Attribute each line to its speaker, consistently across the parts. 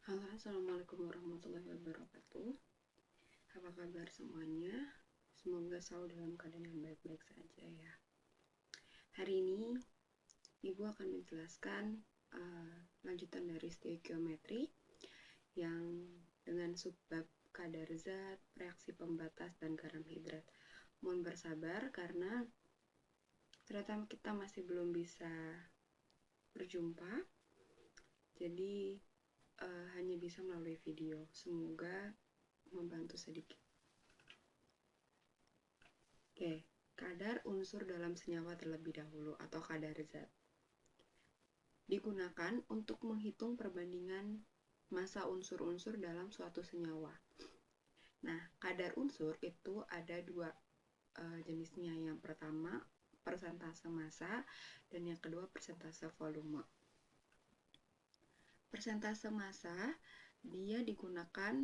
Speaker 1: Halo, assalamualaikum warahmatullahi wabarakatuh. Apa kabar semuanya? Semoga selalu dalam keadaan yang baik-baik saja ya. Hari ini Ibu akan menjelaskan lanjutan dari stoikiometri yang dengan subbab kadar zat, reaksi pembatas, dan garam hidrat. Mohon bersabar karena ternyata kita masih belum bisa berjumpa. Jadi hanya bisa melalui video. Semoga membantu sedikit. Oke, kadar unsur dalam senyawa terlebih dahulu atau kadar zat digunakan untuk menghitung perbandingan massa unsur-unsur dalam suatu senyawa. Nah, kadar unsur itu ada dua jenisnya. Yang pertama persentase massa dan yang kedua persentase volume. Persentase massa dia digunakan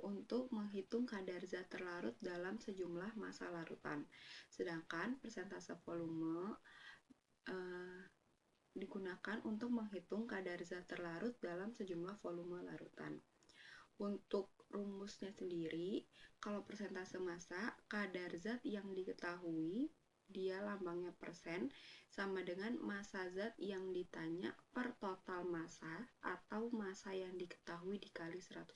Speaker 1: untuk menghitung kadar zat terlarut dalam sejumlah massa larutan. Sedangkan persentase volume digunakan untuk menghitung kadar zat terlarut dalam sejumlah volume larutan. Untuk rumusnya sendiri, kalau persentase massa, kadar zat yang diketahui, dia lambangnya persen, sama dengan massa zat yang ditanya per total massa atau massa yang diketahui dikali 100%.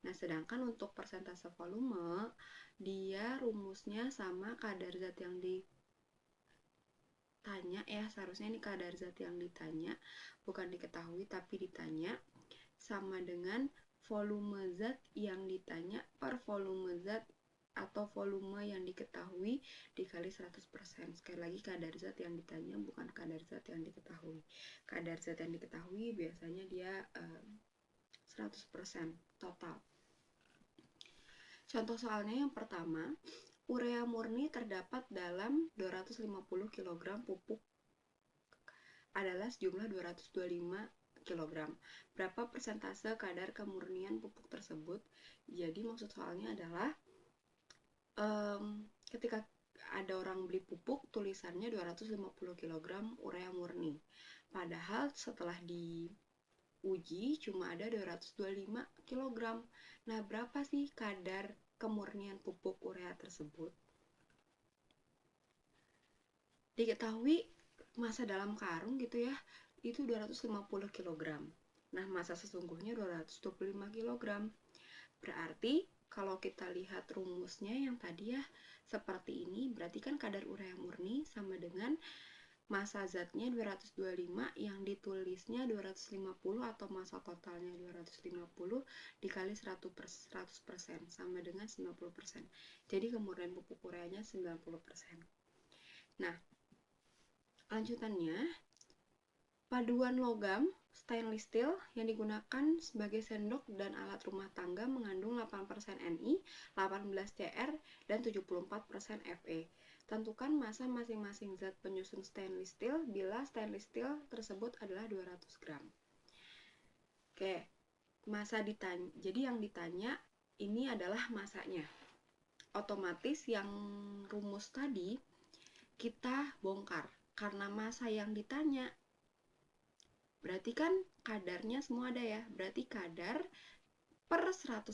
Speaker 1: Nah, sedangkan untuk persentase volume, dia rumusnya sama kadar zat yang ditanya ya, seharusnya ini kadar zat yang ditanya, bukan diketahui tapi ditanya, sama dengan volume zat yang ditanya per volume zat atau volume yang diketahui dikali 100%. Sekali lagi, kadar zat yang ditanya bukan kadar zat yang diketahui. Kadar zat yang diketahui biasanya dia 100% total. Contoh soalnya yang pertama, urea murni terdapat dalam 250 kg pupuk adalah sejumlah 225 kg. Berapa persentase kadar kemurnian pupuk tersebut? Jadi maksud soalnya adalah ketika ada orang beli pupuk, tulisannya 250 kg urea murni. Padahal setelah diuji cuma ada 225 kg. Nah, berapa sih kadar kemurnian pupuk urea tersebut? Diketahui massa dalam karung gitu ya, itu 250 kg. Nah, massa sesungguhnya 225 kg. Berarti kalau kita lihat rumusnya yang tadi ya, seperti ini, berarti kan kadar urea murni sama dengan massa zatnya 225 yang ditulisnya 250 atau massa totalnya 250 dikali 100% sama dengan 90%. Jadi kemurnian pupuk ureanya 90%. Nah, lanjutannya, paduan logam stainless steel yang digunakan sebagai sendok dan alat rumah tangga mengandung 8% Ni, 18 Cr, dan 74% Fe. Tentukan massa masing-masing zat penyusun stainless steel bila stainless steel tersebut adalah 200 gram. Oke, massa ditanya. Jadi yang ditanya ini adalah massanya. Otomatis yang rumus tadi kita bongkar karena massa yang ditanya. Berarti kan kadarnya semua ada ya. Berarti kadar per 100%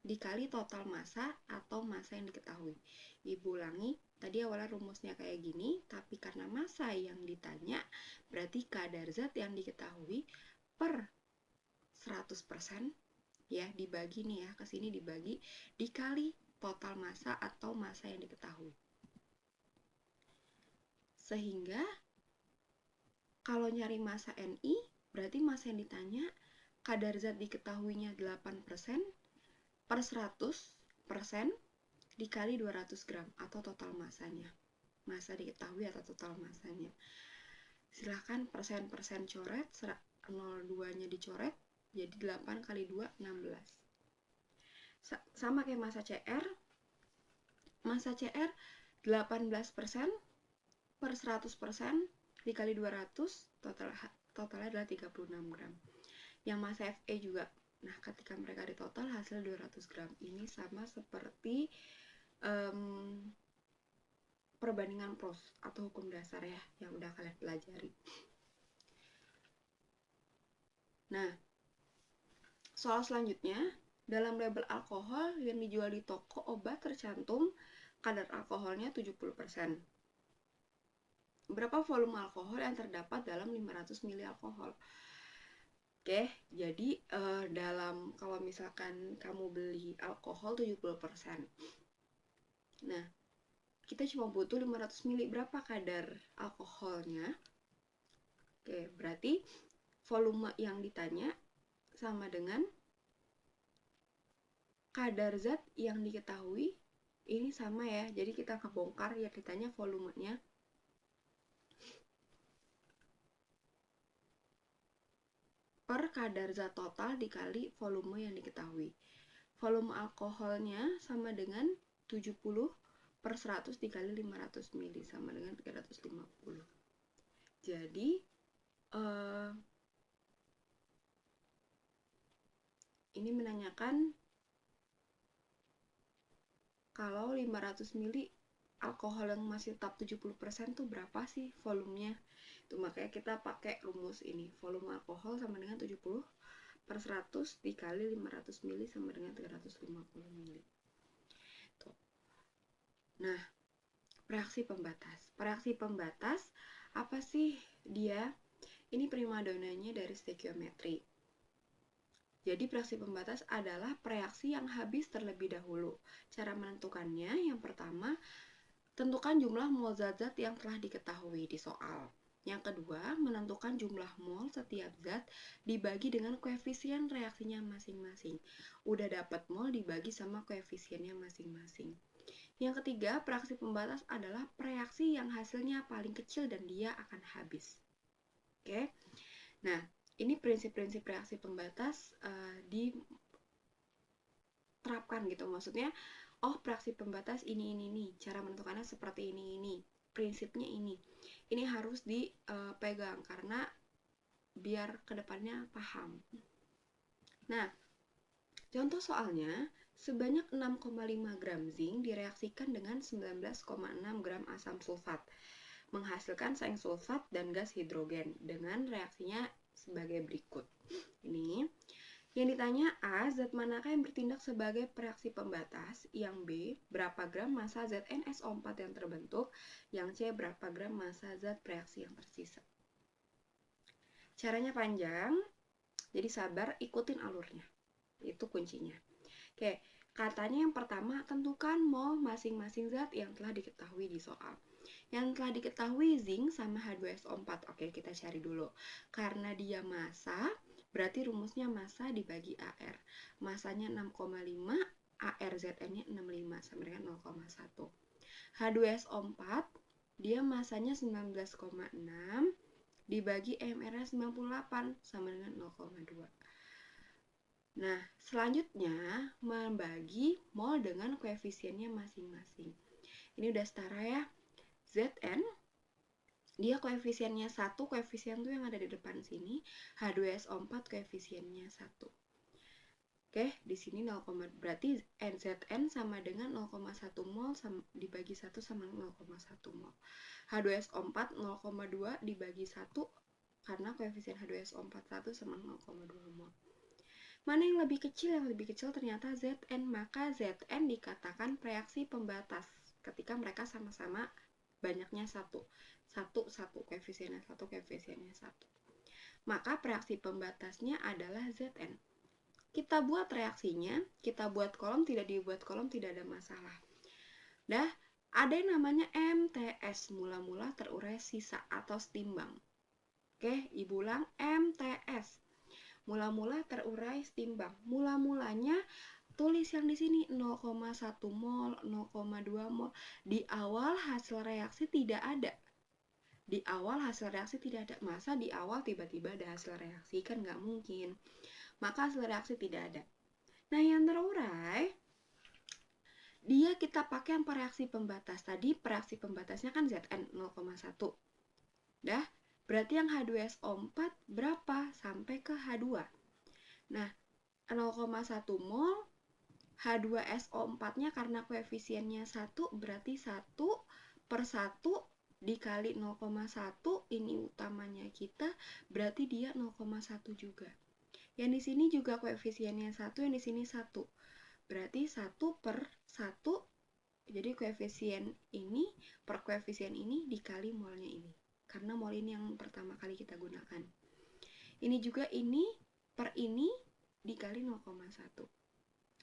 Speaker 1: dikali total massa atau massa yang diketahui. Ibu ulangi, tadi awalnya rumusnya kayak gini, tapi karena massa yang ditanya, berarti kadar zat yang diketahui per 100% ya, dibagi nih ya, ke sini dibagi, dikali total massa atau massa yang diketahui. Sehingga kalau nyari massa Ni, berarti massa yang ditanya kadar zat diketahuinya 8% per 100% dikali 200 gram atau total massanya. Massa diketahui atau total massanya. Silahkan persen-persen coret, 02-nya dicoret, jadi 8 kali 2, 16. Sama kayak massa CR. Massa CR 18% per 100% dikali 200, totalnya adalah 36 gram. Yang massa Fe juga. Nah, ketika mereka ditotal hasil 200 gram. Ini sama seperti perbandingan Proust atau hukum dasar ya, yang udah kalian pelajari. Nah, soal selanjutnya, dalam label alkohol yang dijual di toko obat tercantum kadar alkoholnya 70%. Berapa volume alkohol yang terdapat dalam 500 ml alkohol? Oke, jadi dalam kalau misalkan kamu beli alkohol 70%. Nah, kita cuma butuh 500 ml. Berapa kadar alkoholnya? Oke, berarti volume yang ditanya sama dengan kadar zat yang diketahui. Ini sama ya, jadi kita kebongkar ya, ditanya volumenya. Per kadar zat total dikali volume yang diketahui. Volume alkoholnya sama dengan 70 per 100 dikali 500 ml sama dengan 350. Jadi ini menanyakan kalau 500 ml alkohol yang masih tetap 70% tuh berapa sih volumenya? Itu makanya kita pakai rumus ini. Volume alkohol sama dengan 70 per 100 dikali 500 ml sama dengan 350 ml. Tuh. Nah, reaksi pembatas. Reaksi pembatas apa sih dia? Ini primadonanya dari stoikiometri. Jadi reaksi pembatas adalah reaksi yang habis terlebih dahulu. Cara menentukannya yang pertama, tentukan jumlah mol zat-zat yang telah diketahui di soal. Yang kedua, menentukan jumlah mol setiap zat dibagi dengan koefisien reaksinya masing-masing. Udah dapat mol dibagi sama koefisiennya masing-masing. Yang ketiga, reaksi pembatas adalah reaksi yang hasilnya paling kecil dan dia akan habis. Oke. Nah, ini prinsip-prinsip reaksi pembatas diterapkan gitu. Maksudnya, reaksi pembatas ini nih, cara menentukannya seperti ini. Prinsipnya ini. Ini harus dipegang karena biar kedepannya paham. Nah, contoh soalnya, sebanyak 6,5 gram zinc direaksikan dengan 19,6 gram asam sulfat, menghasilkan seng sulfat dan gas hidrogen dengan reaksinya sebagai berikut. Ini yang ditanya A, zat manakah yang bertindak sebagai reaksi pembatas? Yang B, berapa gram massa zat NSO4 yang terbentuk? Yang C, berapa gram massa zat reaksi yang tersisa? Caranya panjang, jadi sabar, ikutin alurnya. Itu kuncinya. Oke, katanya yang pertama, tentukan mol masing-masing zat yang telah diketahui di soal. Yang telah diketahui zinc sama H2SO4. Oke, kita cari dulu. Karena dia massa, berarti rumusnya massa dibagi AR. Massanya 6,5, ARZN-nya 65 sama dengan 0,1. H2SO4, dia massanya 19,6 dibagi MR-nya 98 sama dengan 0,2. Nah, selanjutnya membagi mol dengan koefisiennya masing-masing. Ini udah setara ya. Zn dia koefisiennya 1, koefisien tuh yang ada di depan sini. H2SO4 koefisiennya 1. Oke, di sini 0, berarti Zn sama dengan 0,1 mol dibagi 1 sama 0,1 mol. H2SO4 0,2 dibagi 1 karena koefisien H2SO4 1 sama 0,2 mol. Mana yang lebih kecil? Yang lebih kecil ternyata Zn, maka Zn dikatakan reaksi pembatas ketika mereka sama-sama banyaknya 1, koefisiennya 1, koefisiennya 1. Maka reaksi pembatasnya adalah Zn. Kita buat reaksinya, kita buat kolom, tidak dibuat kolom, tidak ada masalah. Dah, ada yang namanya MTS, mula-mula terurai sisa atau setimbang. Oke, Ibu ulang, MTS. Mula-mula terurai setimbang. Mula-mulanya tulis yang di sini 0,1 mol, 0,2 mol. Di awal hasil reaksi tidak ada. Di awal hasil reaksi tidak ada. Masa di awal tiba-tiba ada hasil reaksi? Kan nggak mungkin. Maka hasil reaksi tidak ada. Nah, yang terurai, dia kita pakai yang reaksi pembatas. Tadi reaksi pembatasnya kan Zn 0,1. Dah, berarti yang H2SO4 berapa? Sampai ke H2. Nah, 0,1 mol H2SO4-nya karena koefisiennya 1, berarti 1 per 1 dikali 0,1, ini utamanya kita, berarti dia 0,1 juga. Yang di sini juga koefisiennya 1, yang di sini 1. Berarti 1/1, jadi koefisien ini per koefisien ini dikali molnya ini. Karena mol ini yang pertama kali kita gunakan. Ini juga ini per ini dikali 0,1.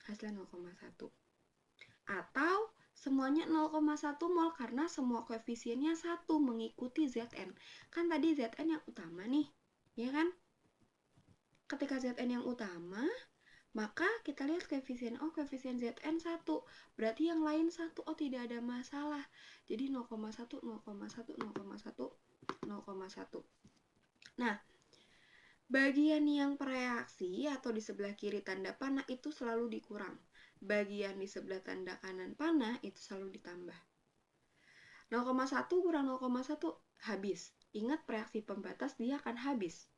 Speaker 1: Hasilnya 0,1. Atau semuanya 0,1 mol karena semua koefisiennya 1 mengikuti Zn. Kan tadi Zn yang utama nih, ya kan? Ketika Zn yang utama, maka kita lihat koefisien, oh koefisien Zn 1, berarti yang lain 1, oh tidak ada masalah. Jadi 0,1, 0,1, 0,1, 0,1. Nah, bagian yang pereaksi atau di sebelah kiri tanda panah itu selalu dikurang. Bagian di sebelah tanda kanan panah itu selalu ditambah. 0,1 kurang 0,1 habis. Ingat reaksi pembatas dia akan habis.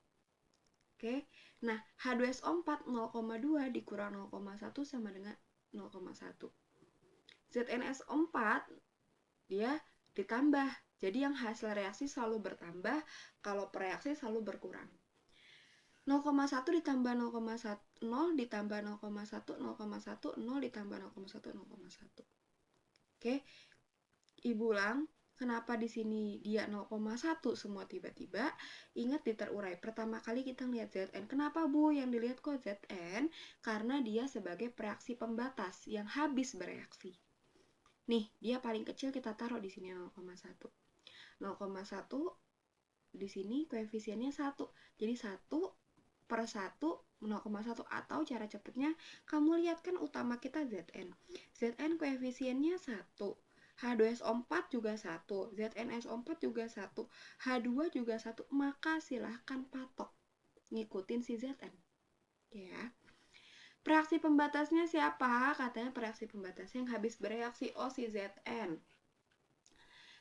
Speaker 1: Oke. Nah, H2SO4 0,2 dikurang 0,1 sama dengan 0,1. ZnSO4 dia ditambah. Jadi yang hasil reaksi selalu bertambah, kalau reaksi selalu berkurang. 0,1 ditambah 0,1 ditambah 0,1 0,1 0 ditambah 0,1 0,1. Oke. Ibu ulang, kenapa di sini dia 0,1 semua tiba-tiba? Ingat diterurai. Pertama kali kita lihat Zn. Kenapa Bu yang dilihat kok Zn? Karena dia sebagai reaksi pembatas yang habis bereaksi. Nih, dia paling kecil kita taruh di sini 0,1. 0,1 di sini koefisiennya 1. Jadi 1/1 0,1, atau cara cepatnya kamu lihat kan utama kita Zn. Zn koefisiennya 1. H2SO4 juga 1, ZnSO4 juga 1, H2 juga 1, maka silahkan patok ngikutin si Zn. Ya. Reaksi pembatasnya siapa? Katanya reaksi pembatasnya yang habis bereaksi, oh si Zn.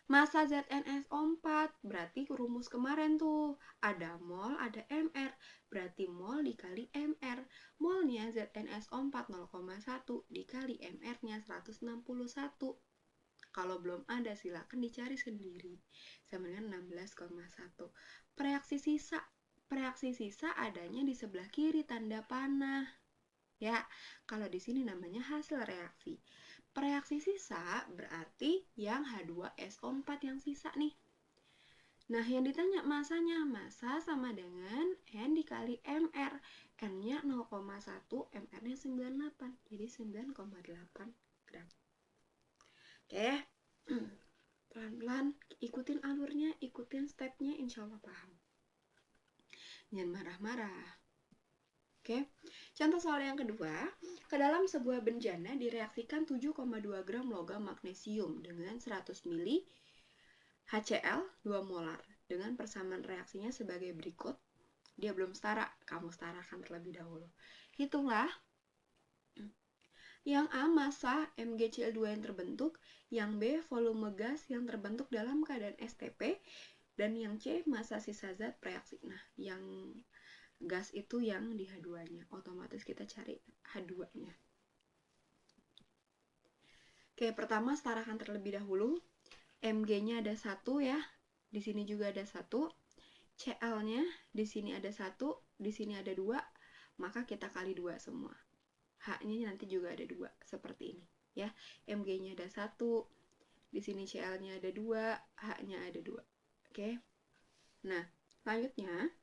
Speaker 1: Masa ZnSO4, berarti rumus kemarin tuh, ada mol, ada mr, berarti mol dikali mr. Molnya ZnSO4 0,1 dikali mr-nya 161. Kalau belum ada silakan dicari sendiri. Sama dengan 16,1. Reaksi sisa adanya di sebelah kiri tanda panah. Ya, kalau di sini namanya hasil reaksi. Reaksi sisa berarti yang H2SO4 yang sisa nih. Nah, yang ditanya masanya, masa sama dengan N dikali MR. N-nya 0,1, MR-nya 98. Jadi 9,8 gram. Oke, pelan-pelan ikutin alurnya, ikutin stepnya, insya Allah paham. Jangan marah-marah. Oke, contoh soal yang kedua, ke dalam sebuah bejana direaksikan 7,2 gram logam magnesium dengan 100 ml HCl 2 molar dengan persamaan reaksinya sebagai berikut. Dia belum setara, kamu setarakan terlebih dahulu. Hitunglah. Yang A massa MgCl2 yang terbentuk, yang B volume gas yang terbentuk dalam keadaan STP, dan yang C massa sisa zat reaksi. Nah, yang gas itu yang di H2-nya. Otomatis kita cari H2-nya. Oke, pertama setarakan terlebih dahulu. Mg-nya ada 1 ya. Di sini juga ada 1. Cl-nya di sini ada 1, di sini ada 2. Maka kita kali 2 semua. H-nya nanti juga ada 2, seperti ini ya. Mg-nya ada 1, di sini Cl-nya ada 2, H-nya ada 2. Oke. Nah, selanjutnya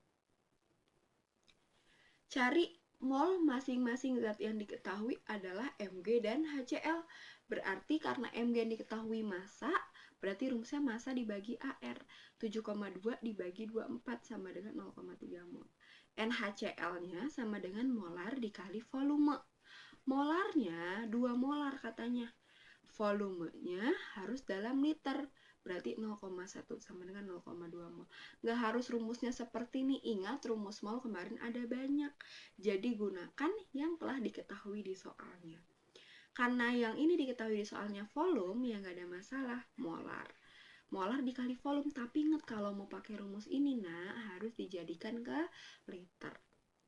Speaker 1: cari mol masing-masing zat yang diketahui adalah Mg dan HCl. Berarti karena Mg yang diketahui massa, berarti rumusnya massa dibagi AR. 7,2 dibagi 24 sama dengan 0,3 mol. NHCl-nya sama dengan molar dikali volume. Molarnya 2 molar katanya. Volumenya harus dalam liter. Berarti 0,1 sama dengan 0,2 mol. Nggak harus rumusnya seperti ini. Ingat rumus mol kemarin ada banyak. Jadi gunakan yang telah diketahui di soalnya. Karena yang ini diketahui di soalnya volume, ya nggak ada masalah. Molar. Molar dikali volume. Tapi ingat kalau mau pakai rumus ini, nah harus dijadikan ke liter.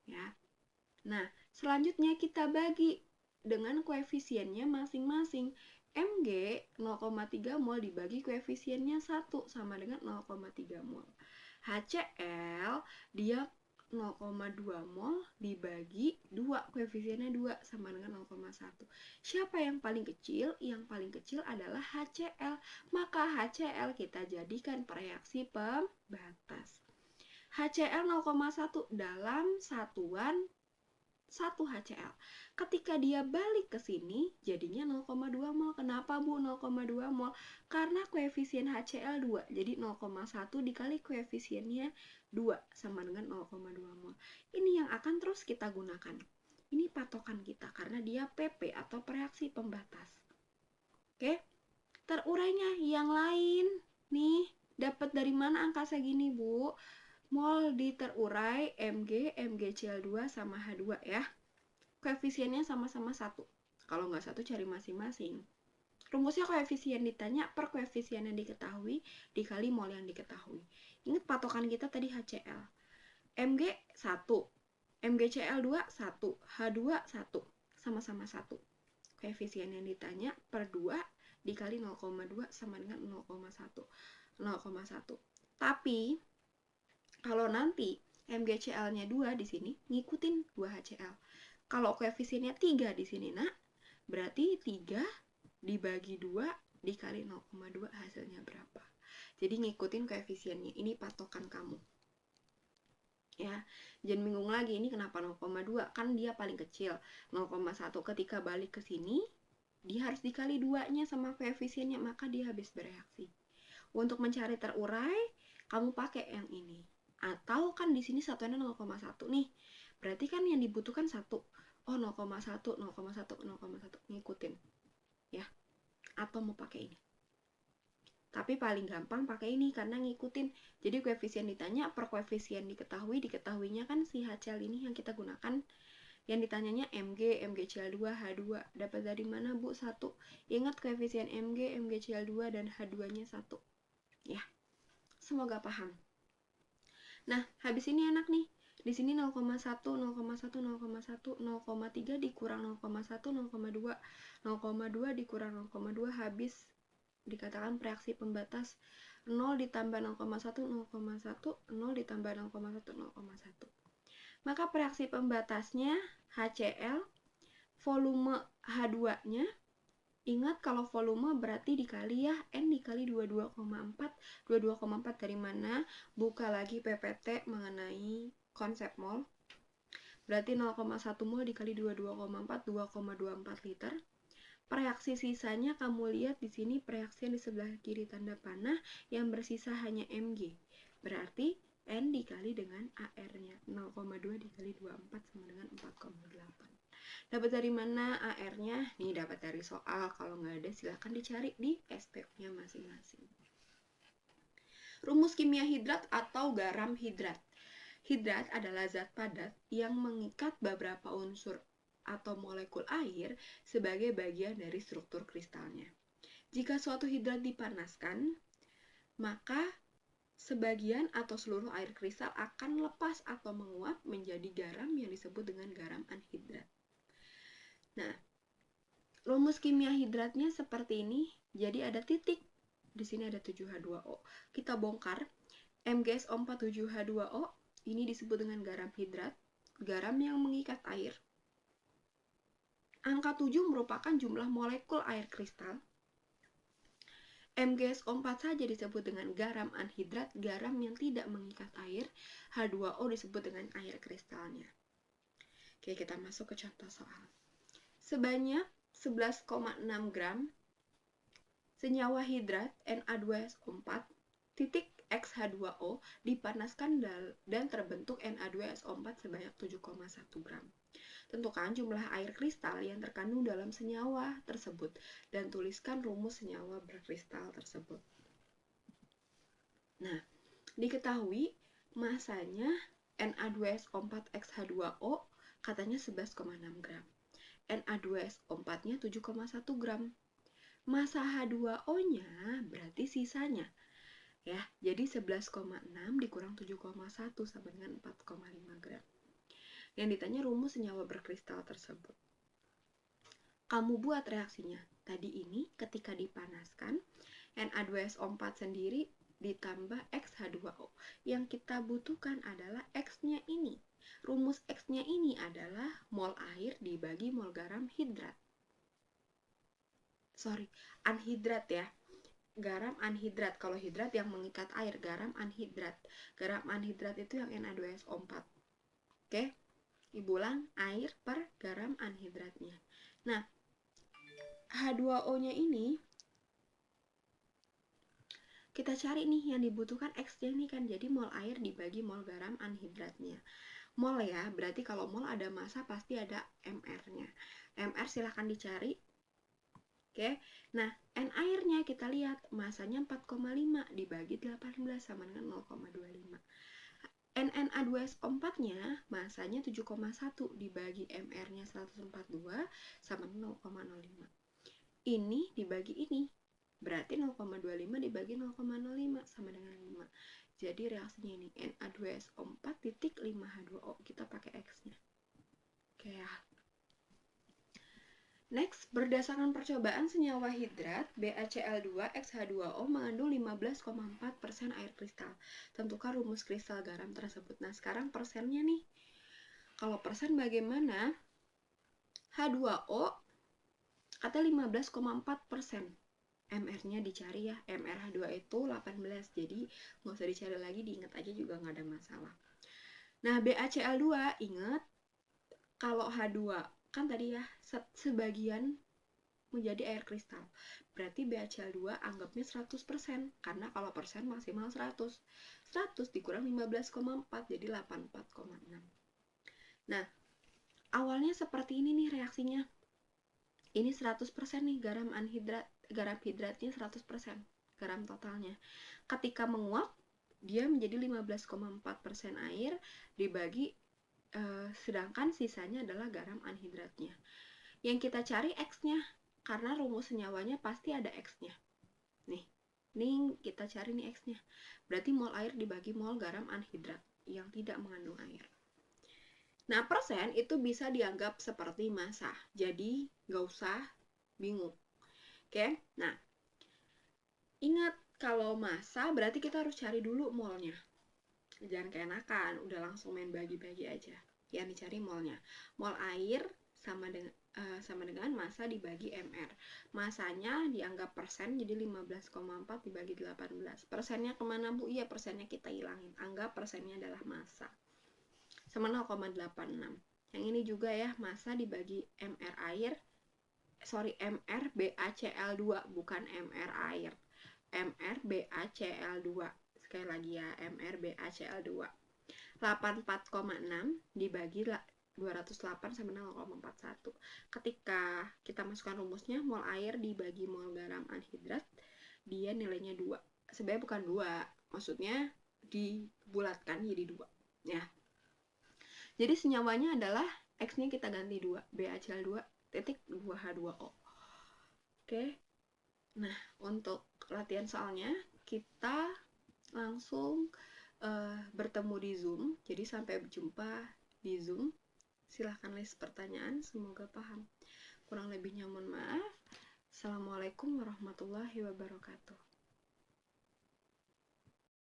Speaker 1: Ya. Nah, selanjutnya kita bagi dengan koefisiennya masing-masing. Mg 0,3 mol dibagi koefisiennya 1 sama dengan 0,3 mol. HCl dia 0,2 mol dibagi 2, koefisiennya 2 sama dengan 0,1. Siapa yang paling kecil? Yang paling kecil adalah HCl. Maka HCl kita jadikan reaksi pembatas. HCl 0,1 dalam satuan 1 HCl. Ketika dia balik ke sini, jadinya 0,2 mol. Kenapa, Bu, 0,2 mol? Karena koefisien HCl 2. Jadi 0,1 dikali koefisiennya 2 sama dengan 0,2 mol. Ini yang akan terus kita gunakan. Ini patokan kita karena dia PP atau reaksi pembatas. Oke? Terurainya yang lain. Nih, dapat dari mana angka segini, Bu? Mol diterurai Mg, MgCl2 sama H2 ya. Koefisiennya sama-sama 1. Kalau nggak 1 cari masing-masing. Rumusnya koefisien ditanya per koefisien yang diketahui dikali mol yang diketahui. Ingat patokan kita tadi HCl. Mg 1, MgCl2 1, H2 1, sama-sama 1. Koefisien yang ditanya per 2 dikali 0,2 sama dengan 0,1. Tapi kalau nanti MgCl-nya 2 di sini ngikutin 2 HCl. Kalau koefisiennya 3 di sini, Nak, berarti 3 dibagi 2 dikali 0,2 hasilnya berapa? Jadi ngikutin koefisiennya. Ini patokan kamu. Ya, jangan bingung lagi ini kenapa 0,2? Kan dia paling kecil. 0,1 ketika balik ke sini, dia harus dikali 2-nya sama koefisiennya, maka dia habis bereaksi. Untuk mencari terurai, kamu pakai yang ini. Atau kan di sini satuannya 0,1 nih. Berarti kan yang dibutuhkan 1. Oh, 0,1, 0,1, 0,1. Ngikutin. Ya. Atau mau pakai ini. Tapi paling gampang pakai ini karena ngikutin. Jadi koefisien ditanya per koefisien diketahuinya kan si HCl ini yang kita gunakan. Yang ditanyanya Mg, MgCl2, H2. Dapat dari mana, Bu? 1. Ingat koefisien Mg, MgCl2 dan H2-nya 1. Ya. Semoga paham. Nah, habis ini enak nih. Di sini 0,1, 0,1, 0,1, 0,3 dikurang 0,1, 0,2, 0,2 dikurang 0,2 habis dikatakan reaksi pembatas 0 ditambah 0,1, 0,1, 0 ditambah 0,1, 0,1. Maka reaksi pembatasnya HCl, volume H2-nya, ingat kalau volume berarti dikali ya, N dikali 22,4. 22,4 dari mana? Buka lagi PPT mengenai konsep mol. Berarti 0,1 mol dikali 22,4, 2,24 liter. Reaksi sisanya kamu lihat di sini reaksi yang di sebelah kiri tanda panah yang bersisa hanya Mg. Berarti N dikali dengan AR-nya. 0,2 dikali 24 sama dengan 4,8. Dapat dari mana AR-nya? Nih dapat dari soal. Kalau nggak ada silahkan dicari di SPU-nya masing-masing. Rumus kimia hidrat atau garam hidrat. Hidrat adalah zat padat yang mengikat beberapa unsur atau molekul air sebagai bagian dari struktur kristalnya. Jika suatu hidrat dipanaskan, maka sebagian atau seluruh air kristal akan lepas atau menguap menjadi garam yang disebut dengan garam anhidrat. Nah, rumus kimia hidratnya seperti ini. Jadi ada titik. Di sini ada 7H2O. Kita bongkar. MgSO4 7H2O ini disebut dengan garam hidrat, garam yang mengikat air. Angka 7 merupakan jumlah molekul air kristal. MgSO4 saja disebut dengan garam anhidrat, garam yang tidak mengikat air. H2O disebut dengan air kristalnya. Oke, kita masuk ke contoh soal. Sebanyak 11,6 gram senyawa hidrat Na2SO4 titik XH2O dipanaskan dan terbentuk Na2SO4 sebanyak 7,1 gram. Tentukan jumlah air kristal yang terkandung dalam senyawa tersebut dan tuliskan rumus senyawa berkristal tersebut. Nah, diketahui masanya Na2SO4XH2O katanya 11,6 gram. Na2SO4-nya 7,1 gram. Massa H2O-nya berarti sisanya. Ya, jadi 11,6 dikurang 7,1 sama dengan 4,5 gram. Yang ditanya rumus senyawa berkristal tersebut. Kamu buat reaksinya. Tadi ini ketika dipanaskan, Na2SO4 sendiri ditambah XH2O. yang kita butuhkan adalah X-nya ini. Rumus X-nya ini adalah mol air dibagi mol garam hidrat. Sorry, anhidrat ya. Garam anhidrat. Kalau hidrat yang mengikat air, garam anhidrat. Garam anhidrat itu yang Na2SO4. Oke? Ibu ulang, air per garam anhidratnya. Nah, H2O-nya ini kita cari nih yang dibutuhkan X-nya ini kan. Jadi mol air dibagi mol garam anhidratnya. Mol ya, berarti kalau mol ada massa pasti ada MR-nya. MR silahkan dicari. Oke, nah N airnya kita lihat massanya 4,5 dibagi 18 sama dengan 0,25. NNA2SO4-nya massanya 7,1 dibagi MR-nya 142 sama 0,05. Ini dibagi ini, berarti 0,25 dibagi 0,05 sama dengan 5. Jadi reaksinya ini Na2SO4 titik 5H2O. Kita pakai X-nya. Oke ya. Next, berdasarkan percobaan senyawa hidrat BaCl2XH2O mengandung 15,4% air kristal. Tentukan rumus kristal garam tersebut. Nah, sekarang persennya nih. Kalau persen bagaimana? H2O kata 15,4%. MR-nya dicari ya. MrH2 itu 18. Jadi nggak usah dicari lagi, diingat aja juga nggak ada masalah. Nah, BaCl2 ingat kalau H2 kan tadi ya sebagian menjadi air kristal. Berarti BaCl2 anggapnya 100% karena kalau persen maksimal 100. 100 dikurang 15,4 jadi 84,6. Nah, awalnya seperti ini nih reaksinya. Ini 100% nih garam anhidrat, garam hidratnya 100%, garam totalnya. Ketika menguap, dia menjadi 15,4% air dibagi sedangkan sisanya adalah garam anhidratnya. Yang kita cari X-nya, karena rumus senyawanya pasti ada X-nya. Nih kita cari nih X-nya. Berarti mol air dibagi mol garam anhidrat yang tidak mengandung air. Nah, persen itu bisa dianggap seperti massa. Jadi, nggak usah bingung. Oke, nah. Ingat, kalau massa berarti kita harus cari dulu molnya. Jangan keenakan, udah langsung main bagi-bagi aja. Yang dicari molnya. Mol air sama dengan massa dibagi MR. Massanya dianggap persen, jadi 15,4 dibagi 18. Persennya kemana, Bu? Iya, persennya kita hilangin. Anggap persennya adalah massa. Sama 0,86. Yang ini juga ya, massa dibagi MR air. MR BaCl2, bukan MR air. MR BaCl2. Sekali lagi ya, MR BaCl2. 84,6 dibagi 208 sama 0,41. Ketika kita masukkan rumusnya, mol air dibagi mol garam anhidrat, dia nilainya 2. Sebenarnya bukan 2, maksudnya dibulatkan jadi 2 ya. Jadi senyawanya adalah X-nya kita ganti 2, BaCl2 titik 2H2O. Oke. Nah, untuk latihan soalnya kita langsung bertemu di Zoom. Jadi sampai berjumpa di Zoom. Silahkan list pertanyaan, semoga paham. Kurang lebihnya mohon maaf. Assalamualaikum warahmatullahi wabarakatuh.